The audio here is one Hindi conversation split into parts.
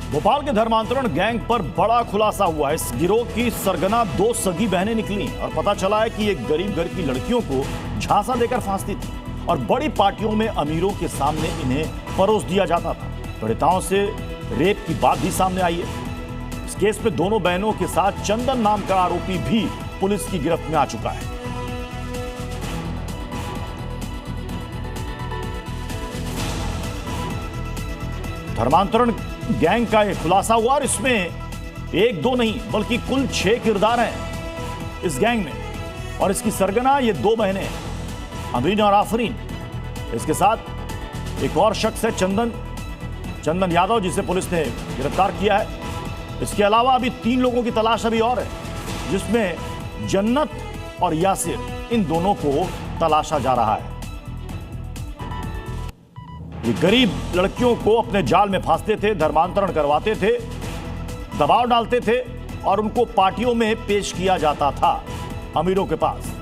भोपाल के धर्मांतरण गैंग पर बड़ा खुलासा हुआ है। इस गिरोह की सरगना 2 सगी बहनें निकली और पता चला है कि एक गरीब घर की लड़कियों को झांसा देकर फांसती थी और बड़ी पार्टियों में अमीरों के सामने इन्हें परोस दिया जाता था। पीड़िताओं से रेप की बात भी सामने आई है। इस केस में दोनों बहनों के साथ चंदन नाम का आरोपी भी पुलिस की गिरफ्त में आ चुका है। धर्मांतरण गैंग का यह खुलासा हुआ और इसमें 1-2 नहीं बल्कि कुल 6 किरदार हैं इस गैंग में और इसकी सरगना ये 2 बहनें अमीन और आफरीन। इसके साथ एक और शख्स है चंदन यादव, जिसे पुलिस ने गिरफ्तार किया है। इसके अलावा अभी 3 लोगों की तलाश अभी और है, जिसमें जन्नत और यासिर, इन दोनों को तलाशा जा रहा है। ये गरीब लड़कियों को अपने जाल में फांसते थे, धर्मांतरण करवाते थे, दबाव डालते थे और उनको पार्टियों में पेश किया जाता था अमीरों के पास।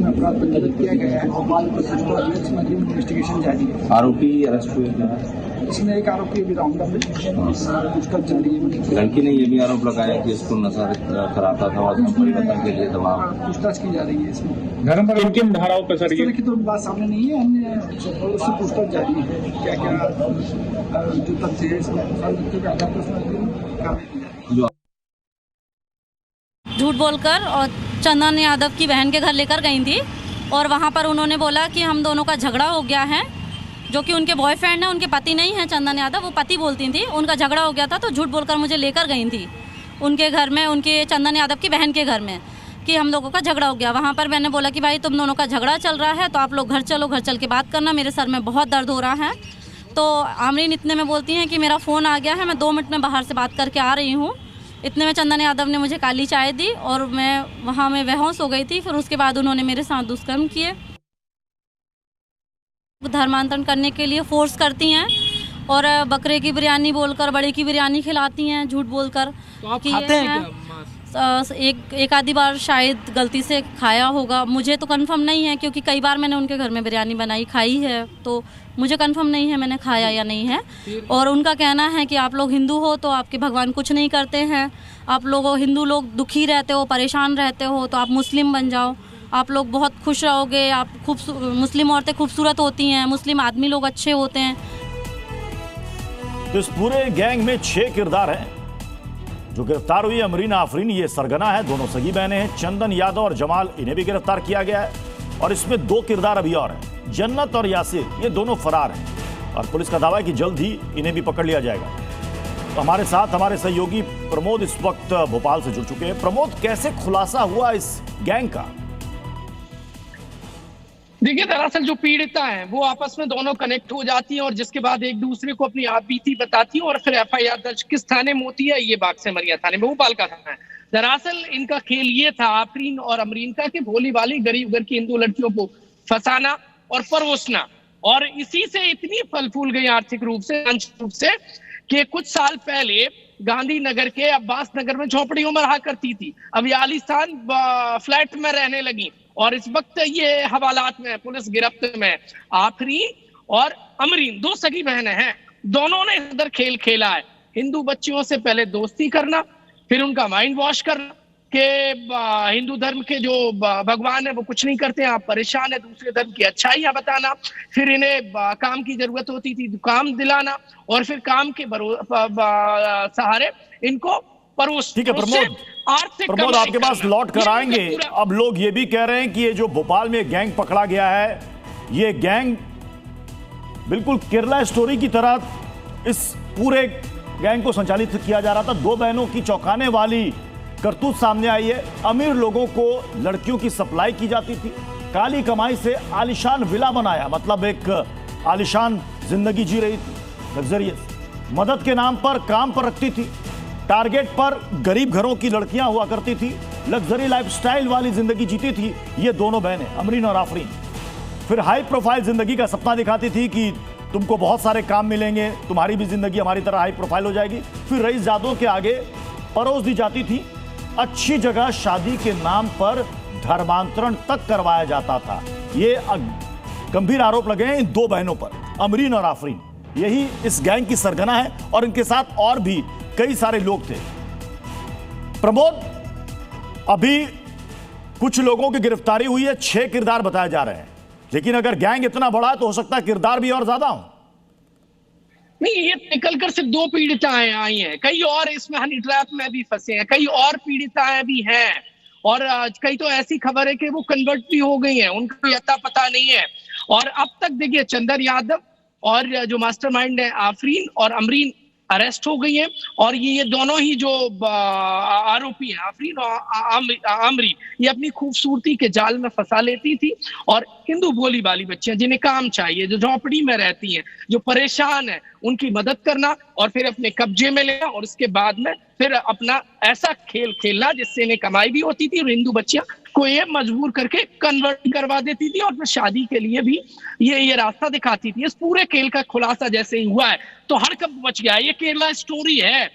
अपराध पंजीकृत किया गया है। भोपाल इन्वेस्टिगेशन जारी है। आरोपी अरेस्ट हुए हैं। इसमें एक आरोपी अभी राउंड अप पूछताछ जारी है। लड़की ने यह भी आरोप लगाया कि इसको नशा कराता था और परिवर्तन के लिए दबाव। पूछताछ की जा रही है। इसमें घर पर किन धाराओं पर सर की तो बात सामने नहीं है। अन्य उससे पूछताछ जारी है। क्या क्या जो तथ्य है इसमें के आधार पर कार्रवाई की जा रही है। झूठ बोलकर और चंदन यादव की बहन के घर लेकर गई थी और वहाँ पर उन्होंने बोला कि हम दोनों का झगड़ा हो गया है, जो कि उनके बॉयफ्रेंड है, उनके पति नहीं है चंदन यादव, वो पति बोलती थी। उनका झगड़ा हो गया था तो झूठ बोलकर मुझे लेकर गई थी उनके घर में, उनके चंदन यादव की बहन के घर में, कि हम लोगों का झगड़ा हो गया। वहाँ पर मैंने बोला कि भाई तुम दोनों का झगड़ा चल रहा है तो आप लोग घर चलो, घर चल के बात करना, मेरे सर में बहुत दर्द हो रहा है। तो आमरीन इतने में बोलती हैं कि मेरा फ़ोन आ गया है, मैं 2 मिनट में बाहर से बात करके आ रही हूँ। इतने में चंदन यादव ने मुझे काली चाय दी और मैं वहाँ में बेहोश हो गई थी। फिर उसके बाद उन्होंने मेरे साथ दुष्कर्म किए। धर्मांतरण करने के लिए फोर्स करती हैं और बकरे की बिरयानी बोलकर बड़े की बिरयानी खिलाती हैं झूठ बोलकर। तो आप खाते हैं क्या? एक आधी बार शायद गलती से खाया होगा, मुझे तो कंफर्म नहीं है क्योंकि कई बार मैंने उनके घर में बिरयानी बनाई खाई है, तो मुझे कंफर्म नहीं है मैंने खाया या नहीं है। और उनका कहना है कि आप लोग हिंदू हो तो आपके भगवान कुछ नहीं करते हैं, आप लोग हिंदू लोग दुखी रहते हो, परेशान रहते हो, तो आप मुस्लिम बन जाओ, आप लोग बहुत खुश रहोगे, आप मुस्लिम औरतें खूबसूरत होती हैं, मुस्लिम आदमी लोग अच्छे होते हैं। तो इस पूरे गैंग में 6 किरदार हैं जो गिरफ्तार हुई। अमरीन आफरीन ये सरगना है, दोनों सगी बहनें हैं। चंदन यादव और जमाल, इन्हें भी गिरफ्तार किया गया है और इसमें 2 किरदार अभी और हैं। जन्नत और यासिर, ये दोनों फरार हैं और पुलिस का दावा है कि जल्द ही इन्हें भी पकड़ लिया जाएगा। तो हमारे साथ हमारे सहयोगी प्रमोद इस वक्त भोपाल से जुड़ चुके हैं। प्रमोद, कैसे खुलासा हुआ इस गैंग का? देखिए, दरअसल जो पीड़िता है वो आपस में दोनों कनेक्ट हो जाती हैं और जिसके बाद एक दूसरे को अपनी आप बीती बताती हैं और फिर FIR दर्ज किस थाने में होती है, ये बाग से मरिया थाने में, भोपाल का थाना है। दरअसल इनका खेल ये था आफरीन और अमरीन का कि भोली वाली गरीब घर की हिंदू लड़कियों को फंसाना और परोसना, और इसी से इतनी फल फूल गई आर्थिक रूप से कि कुछ साल पहले गांधीनगर के अब्बास नगर में झोपड़ियों में रहा करती थी, अब ये आलीशान फ्लैट में रहने लगी और इस वक्त ये हवालात में, पुलिस गिरफ्त में। आफरीन और अमरीन 2 सगी बहनें हैं, दोनों ने इधर खेल खेला है। हिंदू बच्चियों से पहले दोस्ती करना, फिर उनका माइंड वॉश करना कि हिंदू धर्म के जो भगवान है वो कुछ नहीं करते, आप परेशान है, दूसरे धर्म की अच्छाइयां बताना, फिर इन्हें काम की जरूरत होती थी तो काम दिलाना और फिर काम के सहारे इनको परोस। ठीक है प्रमोद, आपके पास लौट कर आएंगे। अब लोग ये भी कह रहे हैं कि ये जो भोपाल में गैंग पकड़ा गया है, ये गैंग बिल्कुल केरला स्टोरी की तरह इस पूरे गैंग को संचालित किया जा रहा था। 2 बहनों की चौंकाने वाली करतूत सामने आई है। अमीर लोगों को लड़कियों की सप्लाई की जाती थी, काली कमाई से आलिशान विला बनाया, मतलब एक आलिशान जिंदगी जी रही थी, लग्जरियस। मदद के नाम पर काम पर रखती थी, टारगेट पर गरीब घरों की लड़कियां हुआ करती थी, लग्जरी लाइफस्टाइल वाली जिंदगी जीती थी ये दोनों बहनें अमरीन और आफरीन। फिर हाई प्रोफाइल जिंदगी का सपना दिखाती थी कि तुमको बहुत सारे काम मिलेंगे, तुम्हारी भी जिंदगी हमारी तरह हाई प्रोफाइल हो जाएगी। फिर रईसजादों के आगे परोस दी जाती थी अच्छी जगह शादी के नाम पर धर्मांतरण तक करवाया जाता था। ये गंभीर आरोप लगे हैं इन दो बहनों पर, अमरीन और आफरीन। यही इस गैंग की सरगना है और इनके साथ और भी कई सारे लोग थे। प्रमोद, अभी कुछ लोगों की गिरफ्तारी हुई है, 6 किरदार बताए जा रहे हैं, लेकिन अगर गैंग इतना बड़ा है तो हो सकता है किरदार भी और ज्यादा हो। नहीं, ये निकलकर सिर्फ 2 पीड़िताएं आई हैं, कई और इसमें हनी ट्रैप में भी फंसे हैं, कई और पीड़िताएं भी हैं और कई तो ऐसी खबर है कि वो कन्वर्ट भी हो गई हैं, उनका कोई अता पता नहीं है। और अब तक देखिए चंदन यादव और जो मास्टरमाइंड है आफरीन और अमरीन अरेस्ट हो गई हैं और ये दोनों ही जो आरोपी हैं आफरीन और अमरीन, ये अपनी खूबसूरती के जाल में फंसा लेती थी और हिंदू भोली भाली बच्चियां जिन्हें काम चाहिए, जो झोपड़ी में रहती हैं, जो परेशान है, उनकी मदद करना और फिर अपने कब्जे में लेना और उसके बाद में फिर अपना ऐसा खेल खेलना जिससे इन्हें कमाई भी होती थी और हिंदू बच्चियां को ये मजबूर करके कन्वर्ट करवा देती थी और फिर शादी के लिए भी ये रास्ता दिखाती थी। इस पूरे खेल का खुलासा जैसे ही हुआ है तो हड़कंप मच गया। ये केरला स्टोरी है।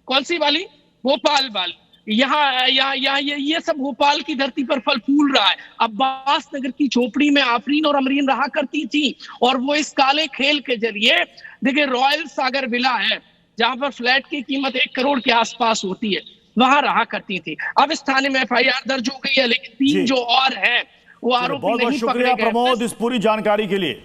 कौन सी वाली? भोपाल वाली। यहाँ ये सब भोपाल की धरती पर फल फूल रहा है। अब्बास नगर की झोपड़ी में आफरीन और अमरीन रहा करती थी और वो इस काले खेल के जरिए, देखिए रॉयल सागर विला है जहां पर फ्लैट की कीमत 1 करोड़ के आसपास होती है, वहां रहा करती थी। अब इस थाने में FIR दर्ज हो गई है, लेकिन 3 जो और हैं वो आरोपी नहीं पकड़े गए। बहुत बहुत शुक्रिया प्रमोद इस पूरी जानकारी के लिए।